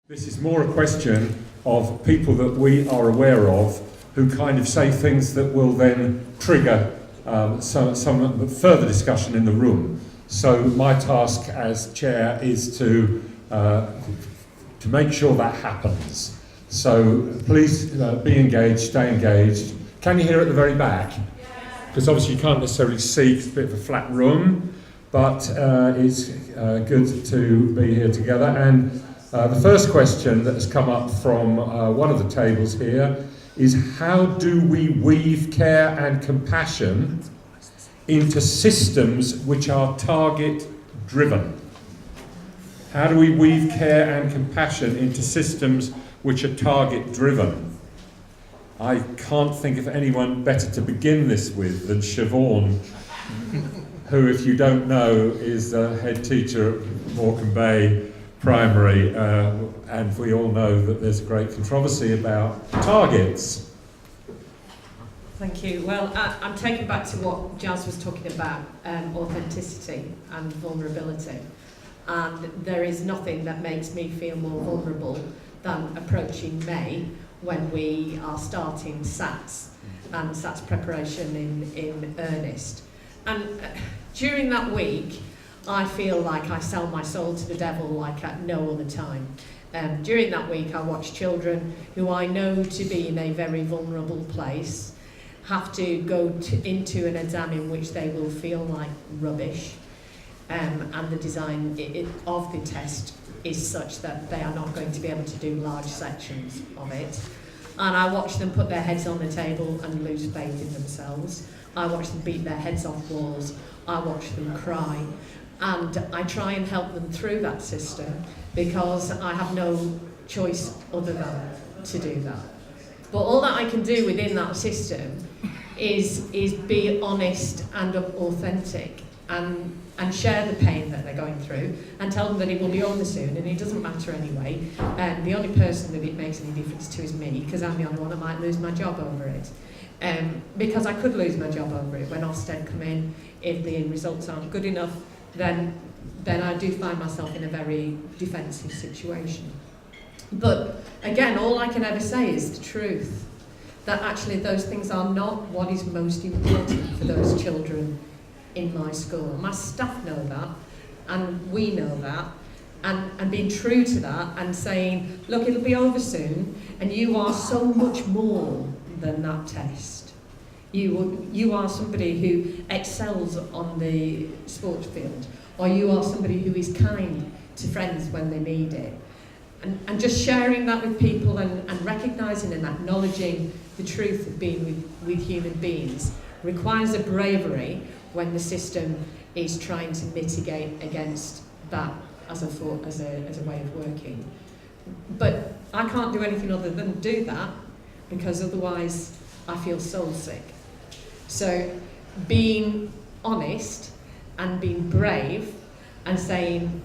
This is more a question of people that we are aware of who kind of say things that will then trigger some further discussion in the room. So my task as chair is to make sure that happens. So please be engaged, stay engaged. Can you hear at the very back? Because obviously you can't necessarily see, it's a bit of a flat room, but it's good to be here together. And the first question that has come up from one of the tables here is, how do we weave care and compassion into systems which are target driven? How do we weave care and compassion into systems which are target driven? I can't think of anyone better to begin this with than Siobhan, who, if you don't know, is the head teacher at Morecambe Primary, and we all know that there's a great controversy about targets. Thank you. Well, I'm taken back to what Jaz was talking about, authenticity and vulnerability. And there is nothing that makes me feel more vulnerable than approaching May when we are starting SATs and SATs preparation in earnest. And during that week, I feel like I sell my soul to the devil like at no other time. During that week, I watch children who I know to be in a very vulnerable place have to go into an exam in which they will feel like rubbish, and the design of the test is such that they are not going to be able to do large sections of it. And I watch them put their heads on the table and lose faith in themselves. I watch them beat their heads off walls. I watch them cry. And I try and help them through that system because I have no choice other than to do that. But all that I can do within that system is be honest and authentic and share the pain that they're going through and tell them that it will be over soon and it doesn't matter anyway. The only person that it makes any difference to is me, because I'm the only one that might lose my job over it. Because I could lose my job over it when Ofsted come in. If the results aren't good enough, then I do find myself in a very defensive situation. But again, all I can ever say is the truth, that actually those things are not what is most important for those children in my school. My staff know that, and we know that, and being true to that and saying, look, it'll be over soon, and you are so much more than that test. You are somebody who excels on the sports field, or you are somebody who is kind to friends when they need it. And just sharing that with people and recognising and acknowledging the truth of being with human beings requires a bravery when the system is trying to mitigate against that as a way of working. But I can't do anything other than do that, because otherwise I feel soul sick. So being honest and being brave and saying,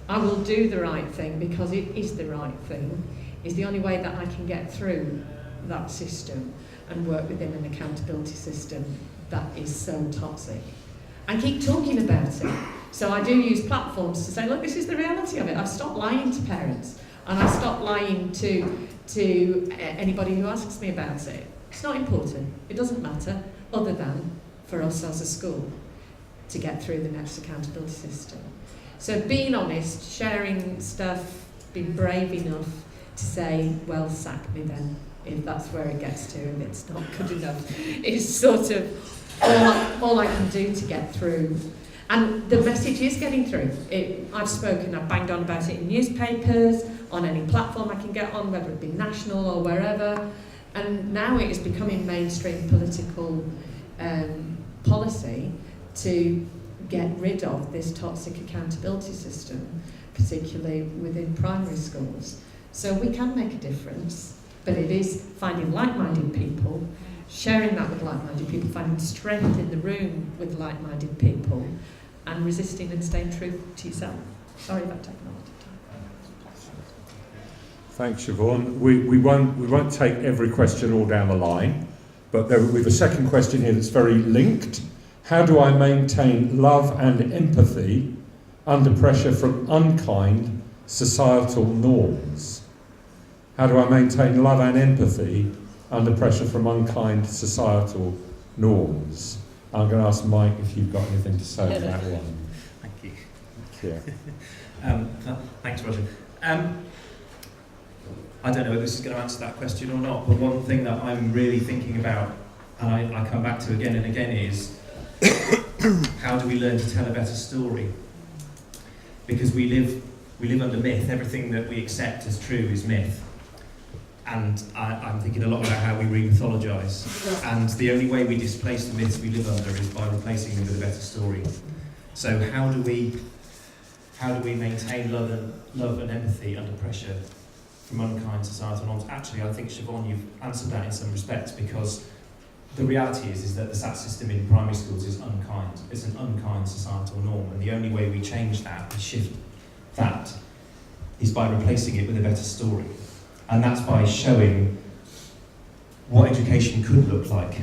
I will do the right thing because it is the right thing, is the only way that I can get through that system and work within an accountability system that is so toxic. And keep talking about it. So I do use platforms to say, look, this is the reality of it. I've stopped lying to parents, and I've stopped lying to anybody who asks me about it. It's not important. It doesn't matter, other than for us as a school to get through the next accountability system. So being honest, sharing stuff, being brave enough to say, well, sack me then, if that's where it gets to, and it's not good enough, is sort of all I can do to get through. And the message is getting through. I've spoken, I've banged on about it in newspapers, on any platform I can get on, whether it be national or wherever. And now it is becoming mainstream political policy to get rid of this toxic accountability system, particularly within primary schools. So we can make a difference, but it is finding like-minded people, sharing that with like-minded people, finding strength in the room with like-minded people, and resisting and staying true to yourself. Sorry about technology. Thanks, Siobhan. We won't take every question all down the line, but we have a second question here that's very linked. How do I maintain love and empathy under pressure from unkind societal norms? How do I maintain love and empathy under pressure from unkind societal norms? I'm going to ask Mike if you've got anything to say on that one. Thank you. Yeah. Thanks, Roger. I don't know whether this is going to answer that question or not, but one thing that I'm really thinking about, and I come back to again and again, is how do we learn to tell a better story? Because we live under myth. Everything that we accept as true is myth. And I'm thinking a lot about how we re-mythologise. And the only way we displace the myths we live under is by replacing them with a better story. So how do we maintain love and empathy under pressure from unkind societal norms? Actually, I think, Siobhan, you've answered that in some respects, because the reality is that the SAT system in primary schools is unkind. It's an unkind societal norm, and the only way we change that, we shift that, is by replacing it with a better story. And that's by showing what education could look like.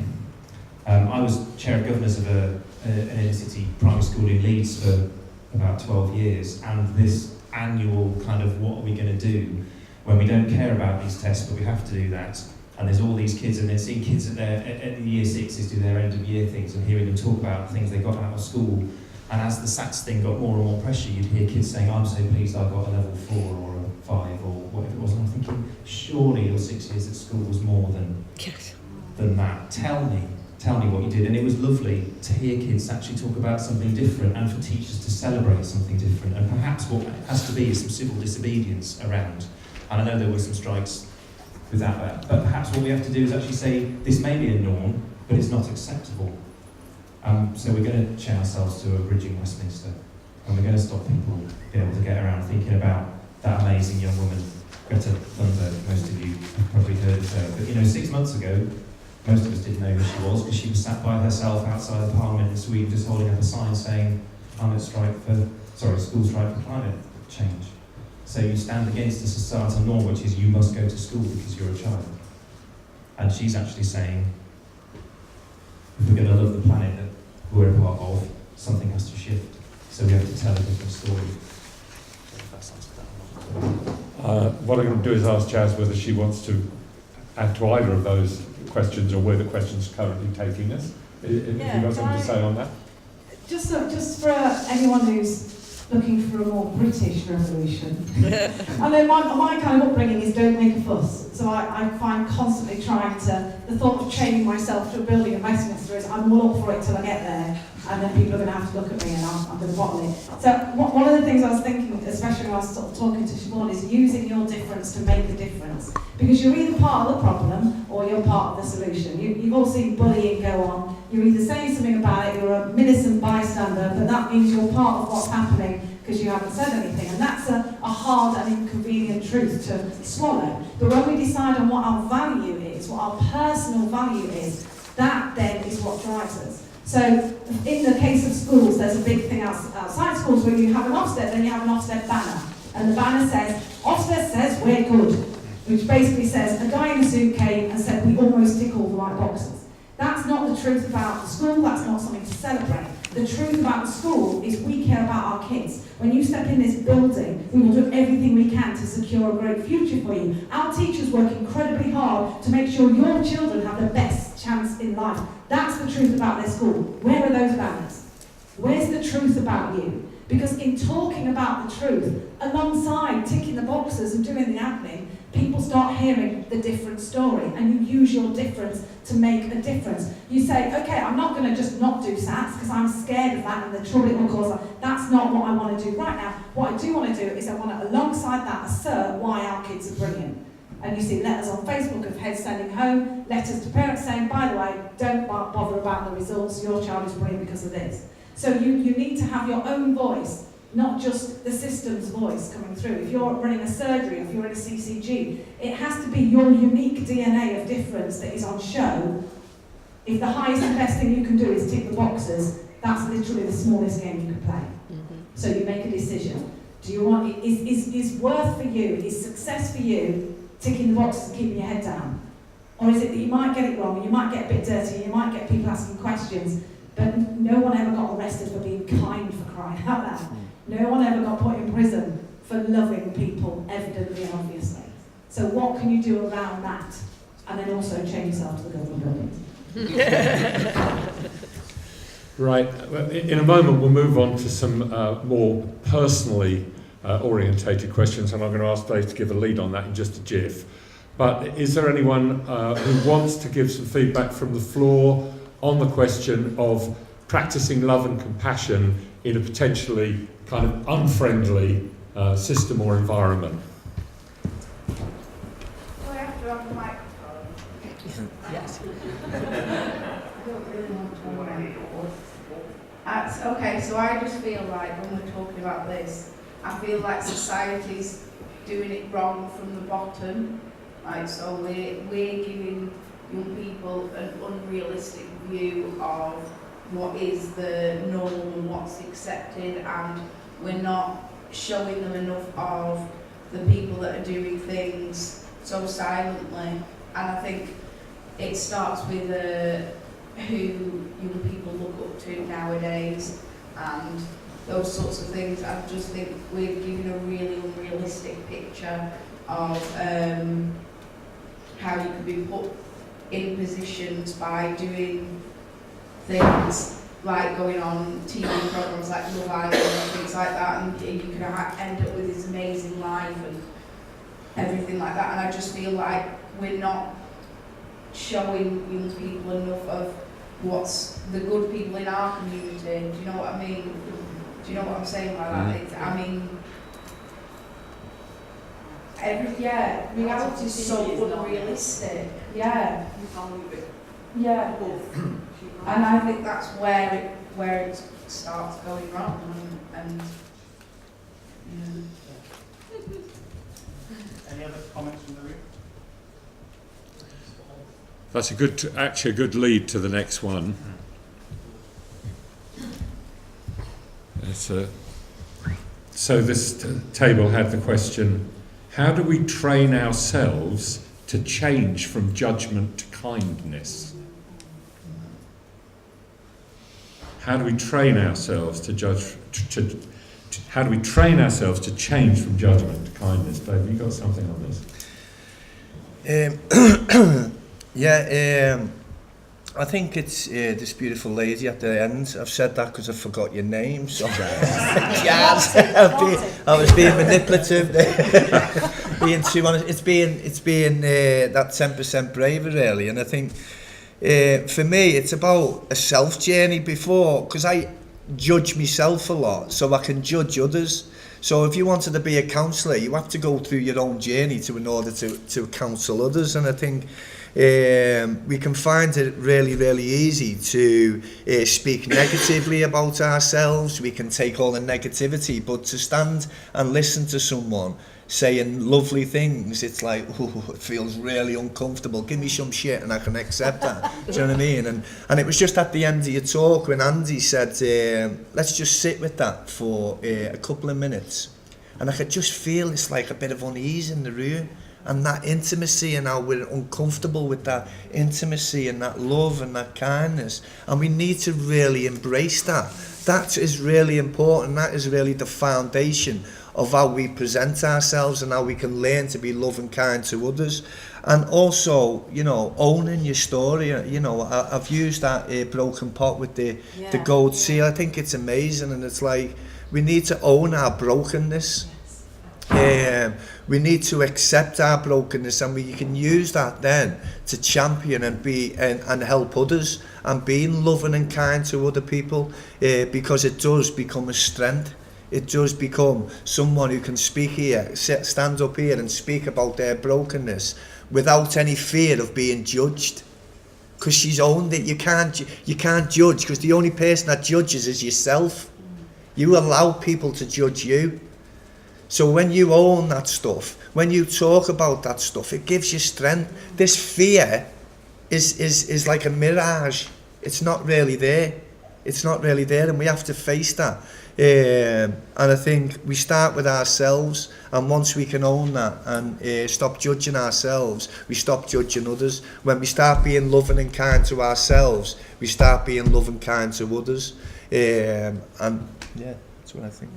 I was chair of governors of an inner city primary school in Leeds for about 12 years, and this annual kind of what are we going to do when we don't care about these tests, but we have to do that. And there's all these kids, and they're seeing kids at the year sixes do their end of year things, and hearing them talk about things they got out of school. And as the SATs thing got more and more pressure, you'd hear kids saying, I'm so pleased I got a level 4 or a 5 or whatever it was. And I'm thinking, surely your 6 years at school was more than that. Tell me what you did. And it was lovely to hear kids actually talk about something different, and for teachers to celebrate something different. And perhaps what has to be is some civil disobedience around. And I know there were some strikes without that. But perhaps what we have to do is actually say, this may be a norm, but it's not acceptable. So we're going to chain ourselves to a bridge in Westminster, and we're going to stop people being able to get around thinking about that amazing young woman, Greta Thunberg. Most of you have probably heard of her. But 6 months ago, most of us didn't know who she was, because she was sat by herself outside the Parliament in Sweden, just holding up a sign saying, school strike for climate change. So you stand against a societal norm, which is you must go to school because you're a child. And she's actually saying, if we're going to love the planet that we're a part of, something has to shift. So we have to tell a different story. What I'm going to do is ask Jaz whether she wants to add to either of those questions, or where the question's currently taking us. Have you got something to say on that? Just for anyone who's looking for a more British revolution. I know my kind of upbringing is don't make a fuss. So I find constantly trying to, the thought of chaining myself to a building in Westminster is I'm all up for it till I get there, and then people are going to have to look at me and I'm going to bottle it. So one of the things I was thinking, especially when I was sort of talking to Siobhan, is using your difference to make a difference. Because you're either part of the problem or you're part of the solution. You've all seen bullying go on. You're either saying something about it, you're a innocent bystander, but that means you're part of what's happening because you haven't said anything. And that's a hard and inconvenient truth to swallow. But when we decide on what our value is, what our personal value is, that then is what drives us. So in the case of schools, there's a big thing outside schools where you have an Ofsted, then you have an Ofsted banner. And the banner says, Ofsted says we're good, which basically says a guy in a suit came and said we almost tick all the right boxes. That's not the truth about the school, that's not something to celebrate. The truth about the school is we care about our kids. When you step in this building, we will do everything we can to secure a great future for you. Our teachers work incredibly hard to make sure your children have the best chance in life. That's the truth about their school. Where are those banners? Where's the truth about you? Because in talking about the truth, alongside ticking the boxes and doing the admin, people start hearing the different story, and you use your difference to make a difference. You say, okay, I'm not going to just not do SATs because I'm scared of that and the trouble it will cause. That's not what I want to do right now. What I do want to do is I want to, alongside that, assert why our kids are brilliant. And you see letters on Facebook of heads sending home, letters to parents saying, by the way, don't bother about the results, your child is brilliant because of this. So you need to have your own voice, not just the system's voice coming through. If you're running a surgery, if you're in a CCG, it has to be your unique DNA of difference that is on show. If the highest and best thing you can do is tick the boxes, that's literally the smallest game you can play. Mm-hmm. So you make a decision. Do you want, is worth for you, is success for you, ticking the boxes and keeping your head down? Or is it that you might get it wrong, and you might get a bit dirty, you might get people asking questions, but no one ever got arrested for being kind, for crying out loud. No one ever got put in prison for loving people evidently and obviously. So what can you do around that? And then also chain yourself to the government building. Right. Well, in a moment, we'll move on to some more personally orientated questions, and I'm going to ask Dave to give a lead on that in just a jiff. But is there anyone who wants to give some feedback from the floor on the question of practicing love and compassion in a potentially kind of unfriendly system or environment? Do I have to have the microphone? Yes. I don't really want to know what I okay, so I just feel like when we're talking about this, I feel like society's doing it wrong from the bottom. Right, so we're giving young people an unrealistic view of what is the norm and what's accepted, and we're not showing them enough of the people that are doing things so silently. And I think it starts with who young people look up to nowadays and those sorts of things. I just think we're giving a really unrealistic picture of how you can be put in positions by doing things like going on TV programmes like Love Island and things like that, and you can end up with this amazing life and everything like that. And I just feel like we're not showing young people enough of what's the good people in our community. Do you know what I mean? Do you know what I'm saying by that? It's, I mean, reality is so unrealistic. Yeah. Yeah. And I think that's where it starts going wrong. And yeah. Any other comments from the room? That's actually a good lead to the next one. So this table had the question, how do we train ourselves to change from judgment to kindness? How do we train ourselves how do we train ourselves to change from judgment to kindness? Dave, you got something on this? I think it's this beautiful lady at the end. I've said that because I forgot your name. So Jaz. I was being manipulative there. Being too honest. It's being that 10% braver really. And I think for me it's about a self journey before, because I judge myself a lot so I can judge others. So if you wanted to be a counsellor, you have to go through your own journey in order to counsel others. And I think we can find it really, really easy to speak negatively about ourselves. We can take all the negativity, but to stand and listen to someone saying lovely things, it's like, ooh, it feels really uncomfortable. Give me some shit and I can accept that. Do you know what I mean? And it was just at the end of your talk when Andy said, let's just sit with that for a couple of minutes. And I could just feel it's like a bit of unease in the room. And that intimacy, and how we're uncomfortable with that intimacy and that love and that kindness. And we need to really embrace that. That is really important. That is really the foundation of how we present ourselves and how we can learn to be loving and kind to others. And also, you know, owning your story. You know, I've used that broken pot with the gold seal. I think it's amazing, and it's like we need to own our brokenness. We need to accept our brokenness, and we can use that then to champion and be and help others and being loving and kind to other people, because it does become a strength. It does become someone who can speak here, stand up here and speak about their brokenness without any fear of being judged, because she's owned it. You can't judge, because the only person that judges is yourself. You allow people to judge you. So when you own that stuff, when you talk about that stuff, it gives you strength. This fear is like a mirage. It's not really there. It's not really there, and we have to face that. And I think we start with ourselves, and once we can own that and stop judging ourselves, we stop judging others. When we start being loving and kind to ourselves, we start being loving and kind to others. And yeah, that's what I think.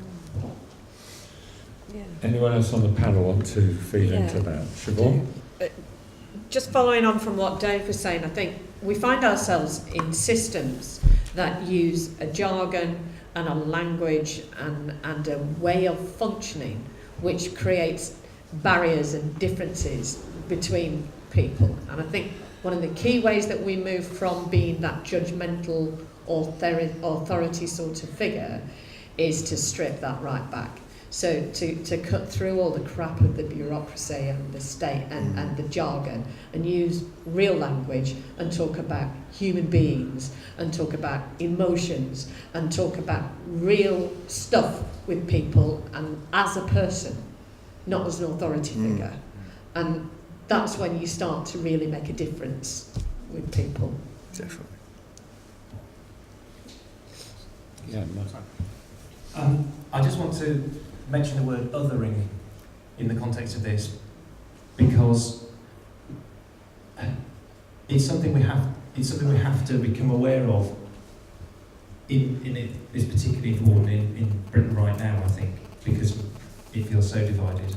Anyone else on the panel want to feed into that? Siobhan? Just following on from what Dave was saying, I think we find ourselves in systems that use a jargon and a language and a way of functioning which creates barriers and differences between people. And I think one of the key ways that we move from being that judgmental authority sort of figure is to strip that right back. So to cut through all the crap of the bureaucracy and the state and the jargon and use real language and talk about human beings and talk about emotions and talk about real stuff with people and as a person, not as an authority figure. And that's when you start to really make a difference with people. Definitely. Yeah, I just want to mention the word othering in the context of this, because it's something we have to become aware of. It's particularly important in Britain right now, I think, because it feels so divided.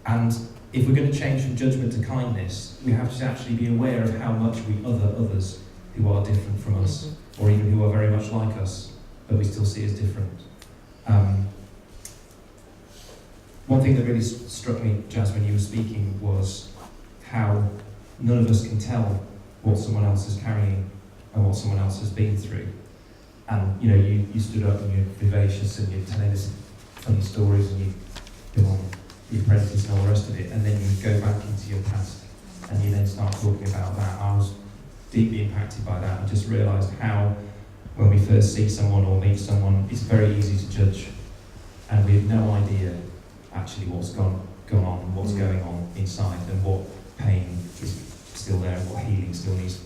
And if we're going to change from judgment to kindness, we have to actually be aware of how much we other others who are different from us, or even who are very much like us, but we still see as different. One thing that really struck me, Jaz, when you were speaking, was how none of us can tell what someone else is carrying and what someone else has been through. And you stood up and you're vivacious and you're telling us funny stories and you've been on The Apprentice and all the rest of it, and then you go back into your past and you then start talking about that. I was deeply impacted by that and just realised how, when we first see someone or meet someone, it's very easy to judge, and we have no idea actually what's gone on and what's going on inside, and what pain is still there and what healing still needs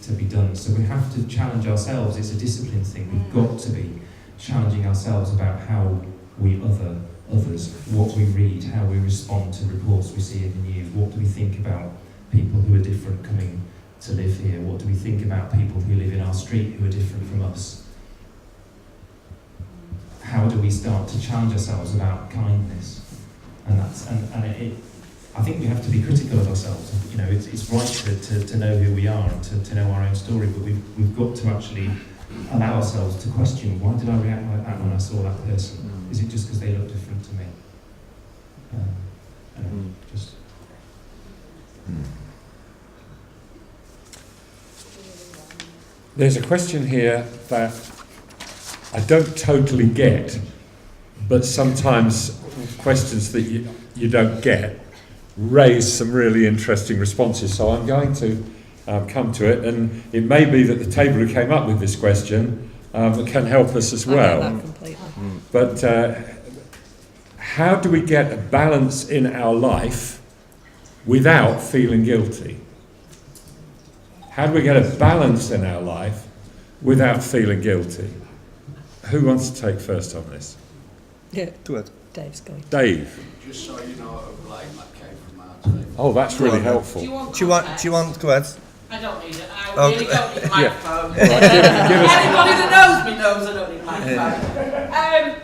to be done. So we have to challenge ourselves. It's a discipline thing. We've got to be challenging ourselves about how we other others, what we read, how we respond to reports we see in the news, what do we think about people who are different coming to live here, what do we think about people who live in our street who are different from us. How do we start to challenge ourselves about kindness? And I think we have to be critical of ourselves. It's right to know who we are and to know our own story, but we've got to actually allow ourselves to question, why did I react like that when I saw that person? Is it just because they look different to me? There's a question here that I don't totally get, but sometimes questions that you don't get raise some really interesting responses. So I'm going to come to it, and it may be that the table who came up with this question can help us as well. I get that completely. But how do we get a balance in our life without feeling guilty? How do we get a balance in our life without feeling guilty? Who wants to take first on this? Yeah, Do it. Dave's going. Dave. Just so you know, a blame that came from our team. Oh, that's really helpful. Do you want Do you want, go ahead. I don't need it. I Oh. really don't need a microphone. Right, give us, Anybody that knows me knows I don't need a microphone.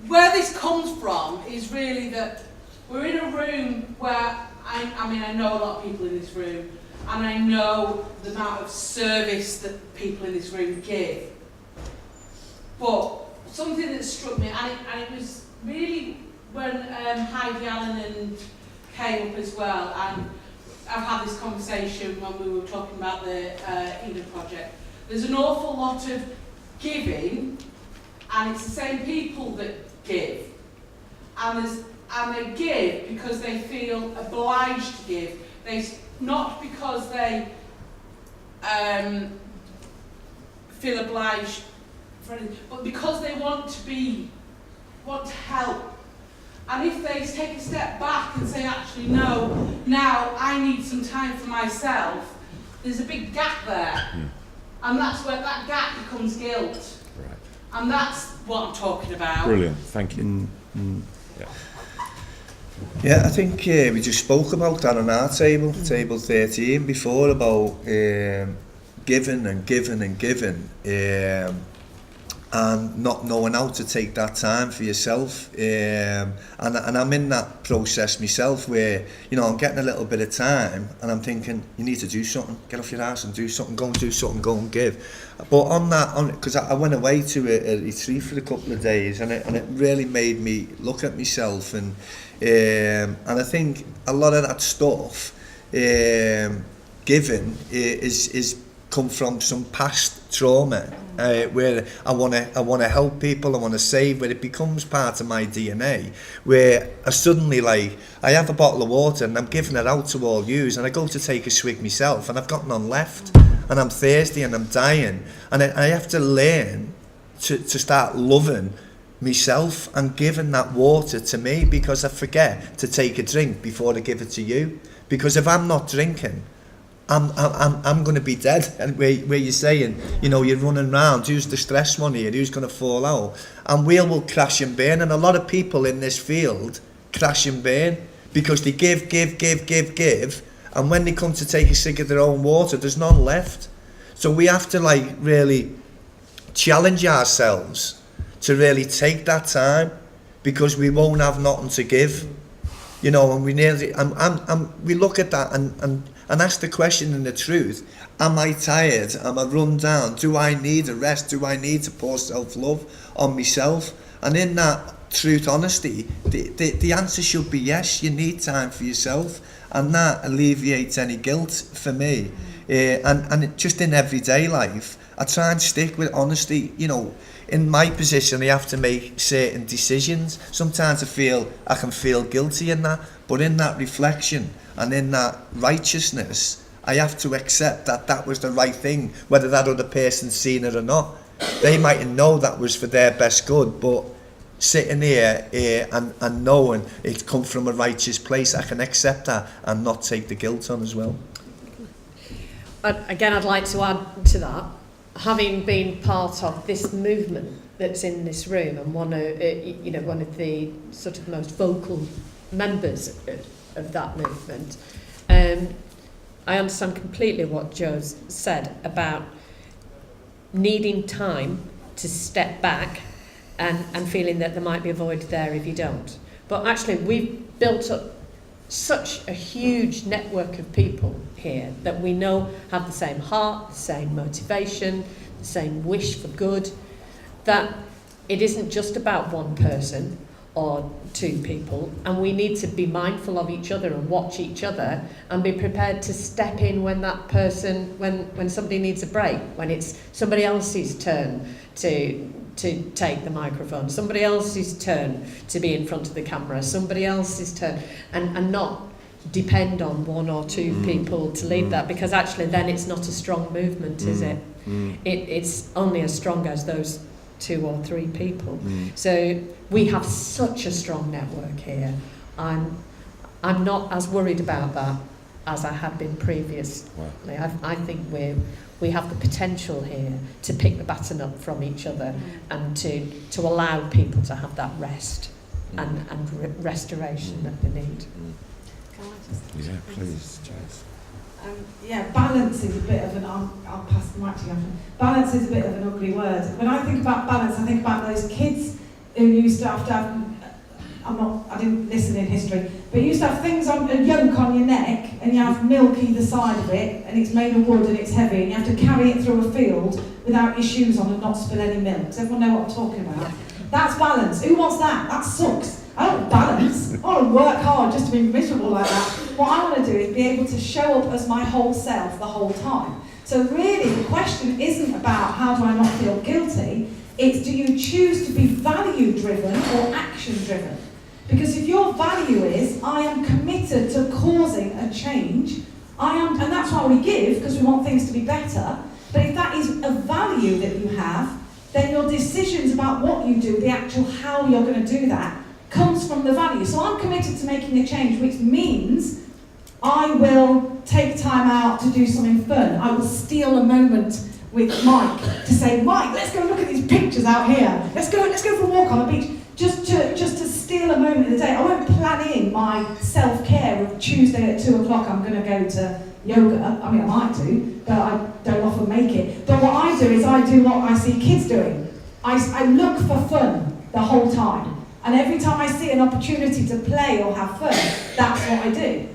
Where this comes from is really that we're in a room where, I know a lot of people in this room, and I know the amount of service that people in this room give. But something that struck me, and it was really when Heidi Allen and came up as well, and I've had this conversation when we were talking about the Eden Project. There's an awful lot of giving, and it's the same people that give. And they give because they feel obliged to give. Not because they feel obliged for anything, but because they want to help. And if they take a step back and say, actually, no, now I need some time for myself, there's a big gap there. And that's where that gap becomes guilt. right. And that's what I'm talking about. Brilliant, thank you. Yeah, I think we just spoke about that on our table 13 before, about giving and giving and giving. and not knowing how to take that time for yourself. And I'm in that process myself where, you know, I'm getting a little bit of time and I'm thinking, you need to do something, get off your ass and do something, go and do something, go and give. But on that, because I went away to a retreat for a couple of days, and it really made me look at myself, and I think a lot of that stuff, giving, is come from some past trauma, where I want to help people, I want to save, where it becomes part of my DNA, where I suddenly, like, I have a bottle of water and I'm giving it out to all yous, and I go to take a swig myself and I've got none left, and I'm thirsty and I'm dying, and I have to learn to start loving myself and giving that water to me, because I forget to take a drink before I give it to you, because if I'm not drinking, I'm going to be dead. And where you're saying, you know, you're running around, who's the stress one here, who's going to fall out, and we will crash and burn. And a lot of people in this field crash and burn because they give, and when they come to take a sip of their own water, there's none left. So we have to, like, really challenge ourselves to really take that time, because we won't have nothing to give, you know. And we nearly, we look at that and ask the question in the truth: am I tired? Am I run down? Do I need a rest? Do I need to pour self-love on myself? And in that truth, honesty, the answer should be yes. You need time for yourself, and that alleviates any guilt for me. And just in everyday life, I try and stick with honesty. You know, in my position, I have to make certain decisions. Sometimes I can feel guilty in that, but in that reflection and in that righteousness, I have to accept that that was the right thing, whether that other person's seen it or not. They mightn't know that was for their best good, but sitting here and knowing it's come from a righteous place, I can accept that and not take the guilt on as well. Again, I'd like to add to that, having been part of this movement that's in this room, and one of the sort of most vocal members of that movement, I understand completely what Joe's said about needing time to step back and feeling that there might be a void there if you don't. But actually, we've built up such a huge network of people here that we know have the same heart, the same motivation, the same wish for good, that it isn't just about one person or two people, and we need to be mindful of each other and watch each other and be prepared to step in when that person, when somebody needs a break, when it's somebody else's turn to take the microphone, somebody else's turn to be in front of the camera, somebody else's turn, and not depend on one or two people to lead that, because actually then it's not a strong movement, is it? It's only as strong as those two or three people. So we have such a strong network here. I'm not as worried about that as I have been previously. Wow. I think we have the potential here to pick the baton up from each other and to allow people to have that rest and restoration that they need. Can I just... Yeah, please, Jaz. Balance is a bit of an... I'll pass the mic to you. Balance is a bit of an ugly word. When I think about balance, I think about those kids who used to have... I didn't listen in history, but you used to have things on a yoke on your neck, and you have milk either side of it, and it's made of wood and it's heavy, and you have to carry it through a field without your shoes on and not spill any milk. Does everyone know what I'm talking about? That's balance. Who wants that? That sucks. I don't want balance. I want to work hard just to be miserable like that. What I want to do is be able to show up as my whole self the whole time. So really, the question isn't about how do I not feel guilty, it's do you choose to be value-driven or action-driven? Because if your value is, I am committed to causing a change, and that's why we give, because we want things to be better, but if that is a value that you have, then your decisions about what you do, the actual how you're going to do that, comes from the value. So I'm committed to making a change, which means I will take time out to do something fun. I will steal a moment with Mike to say, Mike, let's go look at these pictures out here. Let's go for a walk on the beach. Just to steal a moment of the day. I won't plan in my self-care of Tuesday at 2 o'clock I'm going to go to yoga. I mean, I might do, but I don't often make it. But what I do is I do what I see kids doing. I look for fun the whole time. And every time I see an opportunity to play or have fun, that's what I do.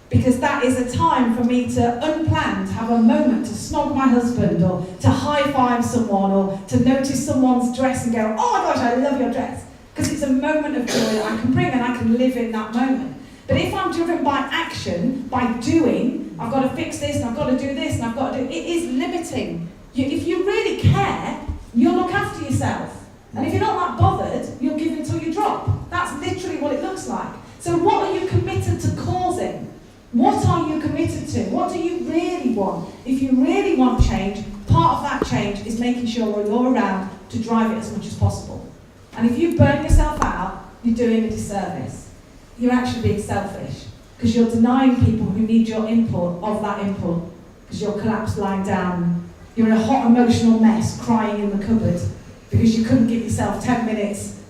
Because that is a time for me to unplanned have a moment to snog my husband or to high-five someone or to notice someone's dress and go, oh my gosh, I love your dress. Because it's a moment of joy that I can bring and I can live in that moment. But if I'm driven by action, by doing, I've got to fix this and I've got to do this and I've got to do, it is limiting. If you really care, you'll look after yourself. And if you're not that bothered, you'll give until you drop. That's literally what it looks like. So what are you committed to causing? What are you committed to? What do you really want? If you really want change, part of that change is making sure you're around to drive it as much as possible. And if you burn yourself out, you're doing a disservice. You're actually being selfish because you're denying people who need your input of that input because you're collapsed lying down. You're in a hot emotional mess crying in the cupboard because you couldn't give yourself 10 minutes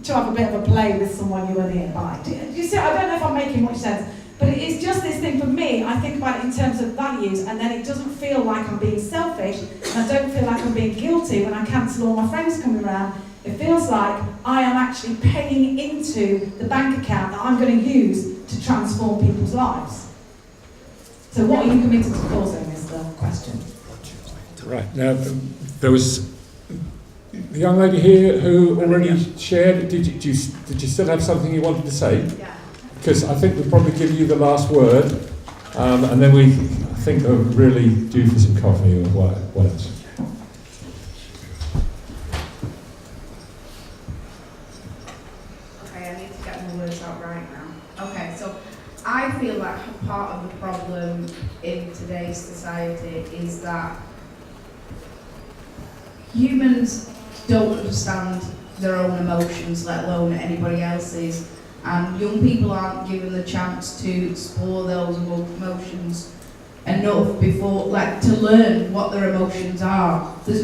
to have a bit of a play with someone you were nearby. Do you see? I don't know if I'm making much sense, but it is just this thing for me. I think about it in terms of values, and then it doesn't feel like I'm being selfish, and I don't feel like I'm being guilty when I cancel all my friends coming around. It feels like I am actually paying into the bank account that I'm going to use to transform people's lives. So what are you committed to causing is the question. Right, now there was the young lady here who already shared. Did you still have something you wanted to say? Yeah. Because I think we'll probably give you the last word, and then I think we're really due for some coffee or what else. Okay, I need to get my words out right now. Okay, so I feel like part of the problem in today's society is that humans don't understand their own emotions, let alone anybody else's. And young people aren't given the chance to explore those emotions enough before, like, to learn what their emotions are. It's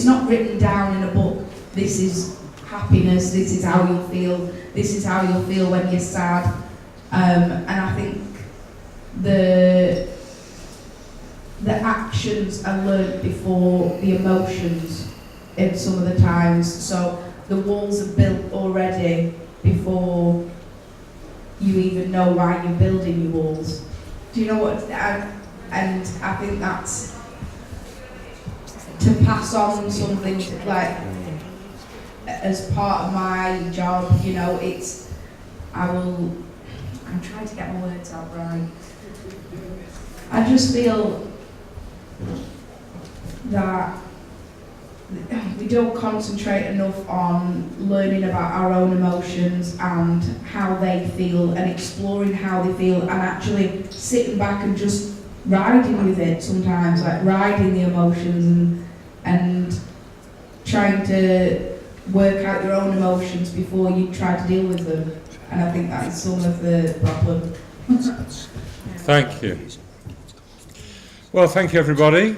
not written down in a book. This is happiness. This is how you'll feel. This is how you'll feel when you're sad. And I think the actions are learned before the emotions in some of the times. So the walls are built already before you even know why you're building your walls. Do you know what? And I think that's to pass on something like as part of my job. You know, I'm trying to get my words out right. I just feel that we don't concentrate enough on learning about our own emotions and how they feel and exploring how they feel and actually sitting back and just riding with it sometimes, like riding the emotions and trying to work out your own emotions before you try to deal with them. And I think that is some of the problem. Thank you. Well, thank you, everybody.